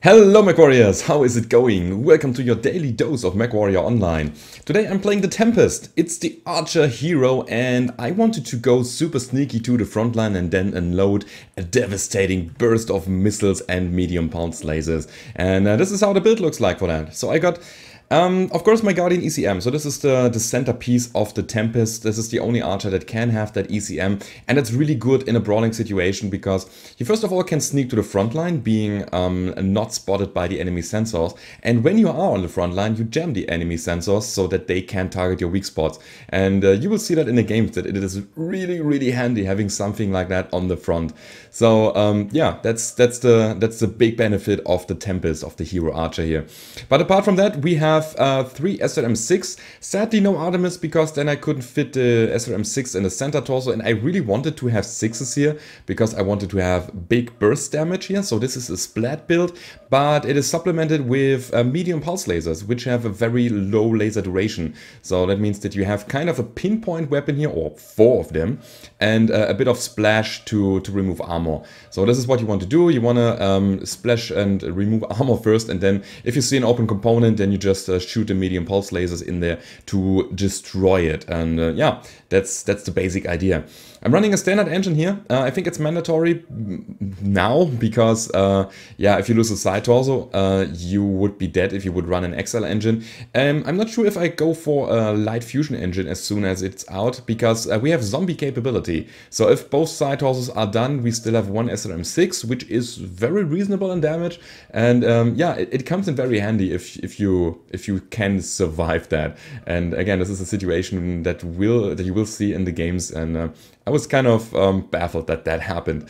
Hello Mechwarriors, how is it going? Welcome to your daily dose of Mechwarrior Online. Today I'm playing the Tempest. It's the archer hero and I wanted to go super sneaky to the front line and then unload a devastating burst of missiles and medium pulse lasers. And this is how the build looks like for that. So I got of course my Guardian ECM, so this is the centerpiece of the Tempest. This is the only archer that can have that ECM, and it's really good in a brawling situation because you first of all can sneak to the front line, being not spotted by the enemy sensors, and when you are on the front line you jam the enemy sensors so that they can target your weak spots. And you will see that in the games that it is really handy having something like that on the front. So yeah, that's the big benefit of the Tempest, of the hero archer here. But apart from that, we have 3 SRM6, sadly no Artemis because then I couldn't fit the SRM6 in the center torso, and I really wanted to have 6s here because I wanted to have big burst damage here. So this is a splat build, but it is supplemented with medium pulse lasers, which have a very low laser duration. So that means that you have kind of a pinpoint weapon here, or 4 of them, and a bit of splash to remove armor. So this is what you want to do. You want to splash and remove armor first, and then if you see an open component, then you just shoot the medium pulse lasers in there to destroy it. And yeah, that's the basic idea. I'm running a standard engine here. I think it's mandatory now because yeah, if you lose a side torso, you would be dead if you would run an XL engine. I'm not sure if I go for a light fusion engine as soon as it's out, because we have zombie capability. So if both side torsos are done, we still have 1 SRM6, which is very reasonable in damage. And yeah, it comes in very handy if you can survive that. And again, this is a situation that you will see in the games, and I was kind of baffled that that happened.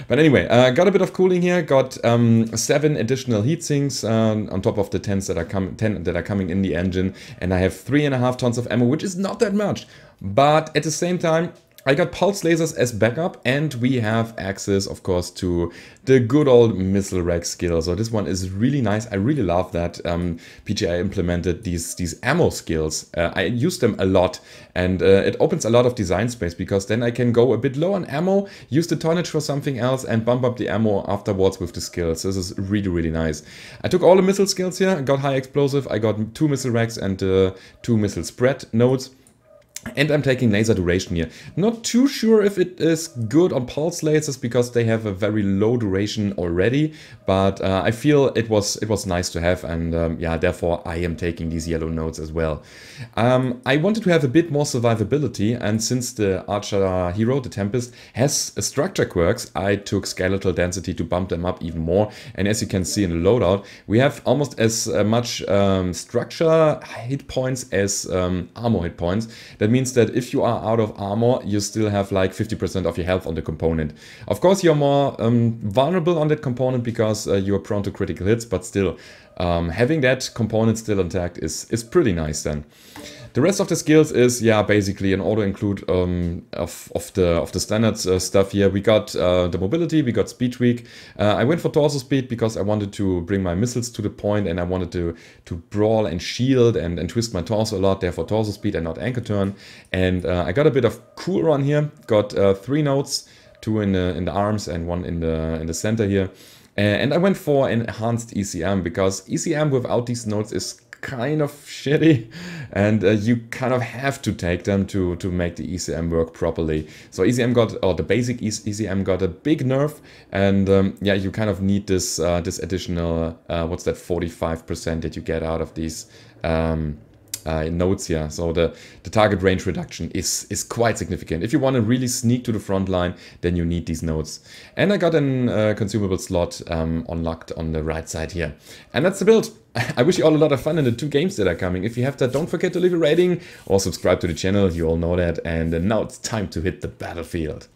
But anyway, got a bit of cooling here, got 7 additional heat sinks on top of the 10 that are coming in the engine, and I have 3.5 tons of ammo, which is not that much. But at the same time, I got pulse lasers as backup, and we have access, of course, to the good old missile rack skill. So this one is really nice. I really love that PGI implemented these ammo skills. I use them a lot, and it opens a lot of design space because then I can go a bit low on ammo, use the tonnage for something else, and bump up the ammo afterwards with the skills. This is really nice. I took all the missile skills here. I got high explosive. I got 2 missile racks and 2 missile spread nodes. And I'm taking laser duration here. Not too sure if it is good on pulse lasers because they have a very low duration already, but I feel it was nice to have, and yeah, therefore I am taking these yellow nodes as well. I wanted to have a bit more survivability, and since the archer hero, the Tempest, has structure quirks, I took skeletal density to bump them up even more. And as you can see in the loadout, we have almost as much structure hit points as armor hit points. That means that if you are out of armor, you still have like 50% of your health on the component. Of course, you're more vulnerable on that component because you're prone to critical hits, but still, having that component still intact is pretty nice then. The rest of the skills is, yeah, basically an auto-include of the standard stuff here. We got the mobility, we got speed tweak. I went for torso speed because I wanted to bring my missiles to the point, and I wanted to brawl and shield and twist my torso a lot, therefore torso speed and not anchor turn. And I got a bit of cool run here, got 3 nodes, 2 in the arms and 1 in the center here. And I went for enhanced ECM because ECM without these nodes is kind of shitty, and you kind of have to take them to make the ECM work properly. So ECM got, or the basic ECM got a big nerf, and yeah, you kind of need this this additional what's that, 45% that you get out of these nodes here. So the target range reduction is quite significant. If you want to really sneak to the front line, then you need these nodes. And I got a consumable slot unlocked on the right side here. And that's the build. I wish you all a lot of fun in the 2 games that are coming. If you have that, don't forget to leave a rating or subscribe to the channel. You all know that. And now it's time to hit the battlefield.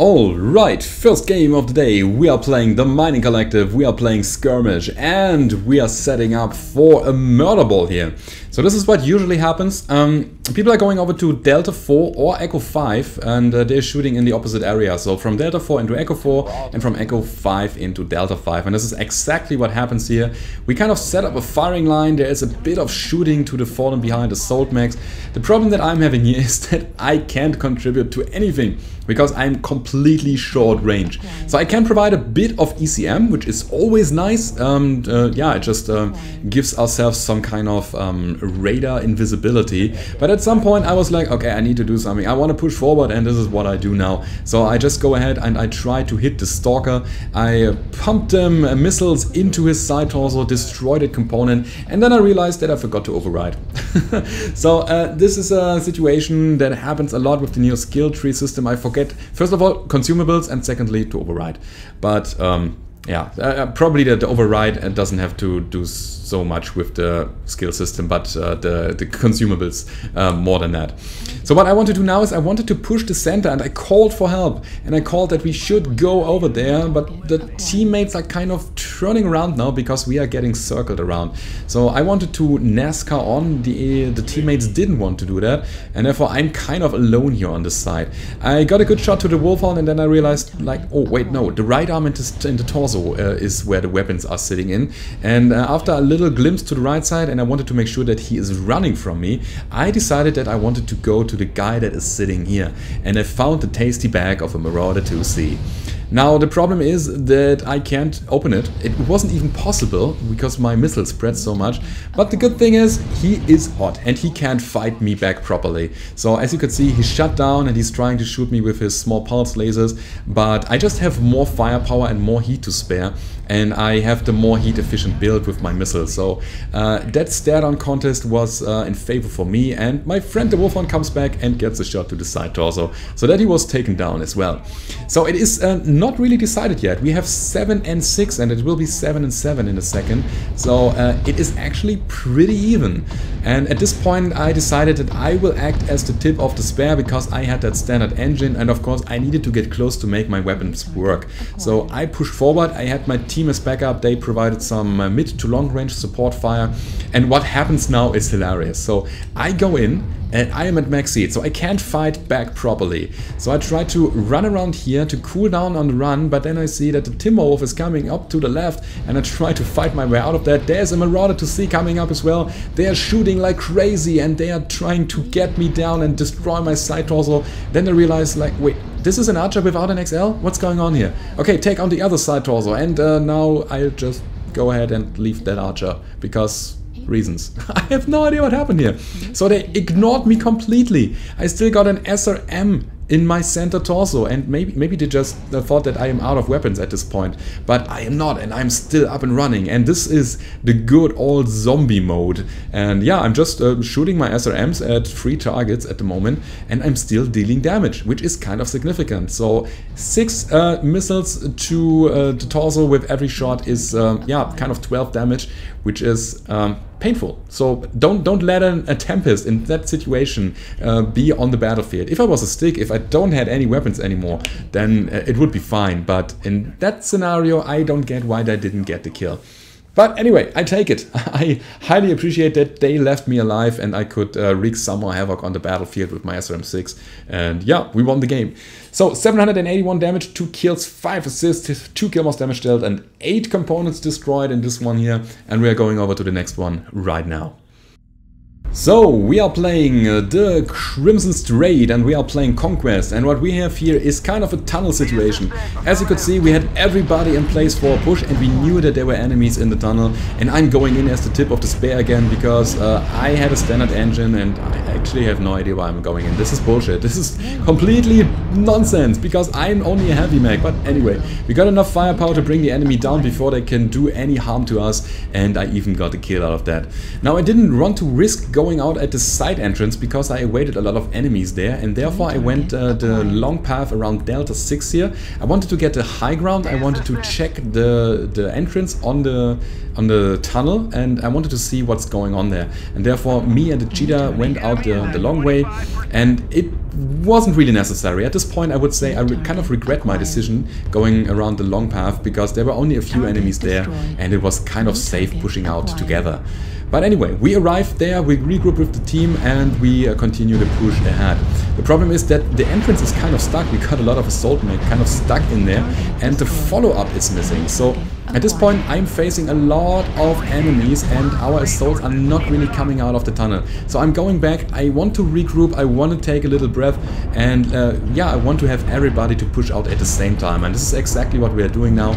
Alright, first game of the day, we are playing the Mining Collective, we are playing Skirmish, and we are setting up for a murder ball here. So this is what usually happens. People are going over to Delta 4 or Echo 5 and they're shooting in the opposite area. So from Delta 4 into Echo 4 and from Echo 5 into Delta 5. And this is exactly what happens here. We kind of set up a firing line. There is a bit of shooting to the fallen behind assault mechs. The problem that I'm having here is that I can't contribute to anything because I'm completely short range. So I can provide a bit of ECM, which is always nice. Yeah, it just gives ourselves some kind of radar invisibility. But at some point I was like, okay, I need to do something. I want to push forward, and this is what I do now. So I just go ahead and I try to hit the Stalker. I pumped missiles into his side torso, destroyed a component, and then I realized that I forgot to override. So this is a situation that happens a lot with the new skill tree system. I forget, first of all, consumables, and secondly, to override. But yeah, probably the override doesn't have to do so much with the skill system, but the consumables more than that. So what I want to do now is I wanted to push the center, and I called for help, and I called that we should go over there, but the teammates are kind of turning around now because we are getting circled around. So I wanted to NASCAR on, the teammates didn't want to do that, and therefore I'm kind of alone here on this side. I got a good shot to the Wolfhound, and then I realized, like, oh wait, no, the right arm and the torso is where the weapons are sitting in. And after a little glimpse to the right side, and I wanted to make sure that he is running from me, I decided that I wanted to go to the guy that is sitting here, and I found the tasty bag of a Marauder 2C. Now the problem is that I can't open it. It wasn't even possible because my missile spread so much. But the good thing is he is hot and he can't fight me back properly. So as you can see, he's shut down and he's trying to shoot me with his small pulse lasers. But I just have more firepower and more heat to spare. And I have the more heat efficient build with my missiles. So that stare-down contest was in favor for me. And my friend the Wolfhound comes back and gets a shot to the side torso. So that he was taken down as well. So it is not really decided yet. We have 7 and 6 and it will be 7 and 7 in a second. So it is actually pretty even. And at this point I decided that I will act as the tip of the spear because I had that standard engine, and of course I needed to get close to make my weapons work. So I pushed forward. I had my team as backup. They provided some mid to long range support fire, and what happens now is hilarious. So I go in and I am at max heat, so I can't fight back properly. So I try to run around here to cool down on the run, but then I see that the Timberwolf is coming up to the left, and I try to fight my way out of that. There's a Marauder 2C coming up as well. They are shooting like crazy and they are trying to get me down and destroy my side torso. Then I realize, like, wait, this is an archer without an XL? What's going on here? Okay, take on the other side torso, and now I'll just go ahead and leave that archer because reasons. I have no idea what happened here. So they ignored me completely. I still got an SRM in my center torso, and maybe they just thought that I am out of weapons at this point, but I am not, and I'm still up and running, and this is the good old zombie mode. And yeah, I'm just shooting my SRMs at 3 targets at the moment, and I'm still dealing damage, which is kind of significant. So 6 missiles to the torso with every shot is yeah, kind of 12 damage, which is painful. So don't let a Tempest in that situation be on the battlefield. If I was a stick, if I don't had any weapons anymore, then it would be fine. But in that scenario, I don't get why they didn't get the kill. But anyway, I take it. I highly appreciate that they left me alive and I could wreak some more havoc on the battlefield with my SRM6. And yeah, we won the game. So 781 damage, 2 kills, 5 assists, 2 kill most damage dealt, and 8 components destroyed in this one here. And we are going over to the next one right now. So we are playing the Crimson Straight and we are playing Conquest, and what we have here is kind of a tunnel situation. As you could see, we had everybody in place for a push and we knew that there were enemies in the tunnel, and I'm going in as the tip of the spear again because I had a standard engine and I actually have no idea why I'm going in. This is bullshit. This is completely nonsense because I'm only a heavy mech. But anyway, we got enough firepower to bring the enemy down before they can do any harm to us, and I even got a kill out of that. Now I didn't want to risk going out at the side entrance because I awaited a lot of enemies there, and therefore I went the long path around Delta 6 here. I wanted to get the high ground, I wanted to check the entrance on the tunnel, and I wanted to see what's going on there. And therefore me and the cheetah went out the long way, and it wasn't really necessary. At this point I would say I kind of regret my decision going around the long path because there were only a few enemies there and it was kind of safe pushing out together. But anyway, we arrived there, we regrouped with the team, and we continue to push ahead. The problem is that the entrance is kind of stuck. We got a lot of assault mech kind of stuck in there, and the follow-up is missing. So at this point I'm facing a lot of enemies and our assaults are not really coming out of the tunnel. So I'm going back, I want to regroup, I want to take a little breath, and yeah, I want to have everybody to push out at the same time, and this is exactly what we are doing now.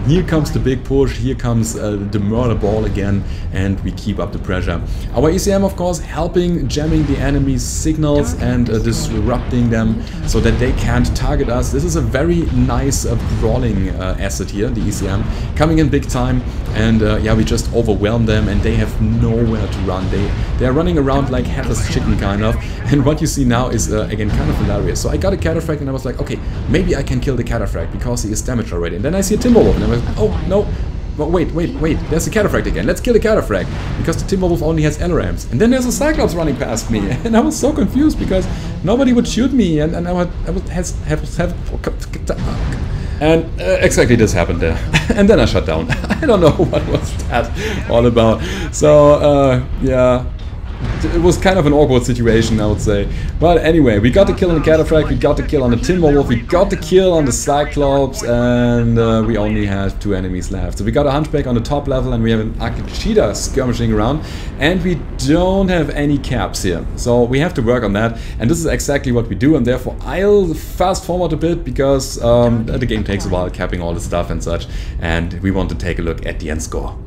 Here comes the big push, here comes the murder ball again, and we keep up the pressure. Our ECM of course helping jamming the enemy's signals and disrupting them so that they can't target us. This is a very nice brawling asset here, the ECM, coming in big time, and yeah, we just overwhelm them and they have nowhere to run. They are running around like headless chicken kind of, and what you see now is again kind of hilarious. So I got a cataphract and I was like, okay, maybe I can kill the cataphract because he is damaged already, and then I see a Timberwolf and I was like, oh no, but wait, there's a cataphract again, let's kill the cataphract, because the Timberwolf only has LRMs. And then there's a Cyclops running past me, and I was so confused because nobody would shoot me, and I would and exactly this happened there. And then I shut down. I don't know what was that all about. So yeah, it was kind of an awkward situation, I would say. But anyway, we got the kill on the cataphract, we got the kill on the Timberwolf, we got the kill on the Cyclops, and we only had 2 enemies left. So we got a Hunchback on the top level, and we have an Akashida skirmishing around, and we don't have any caps here. So we have to work on that, and this is exactly what we do, and therefore I'll fast forward a bit because the game takes a while capping all the stuff and such, and we want to take a look at the end score.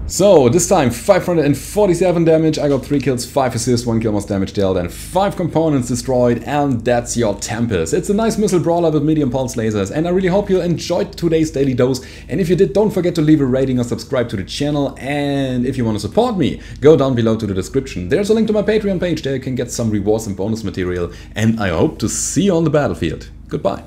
So this time 547 damage, I got 3 kills, 5 assists, 1 kill most damage dealt, and 5 components destroyed, and that's your Tempest. It's a nice missile brawler with medium pulse lasers, and I really hope you enjoyed today's daily dose, and if you did, don't forget to leave a rating or subscribe to the channel, and if you want to support me, go down below to the description. There's a link to my Patreon page, there you can get some rewards and bonus material, and I hope to see you on the battlefield. Goodbye.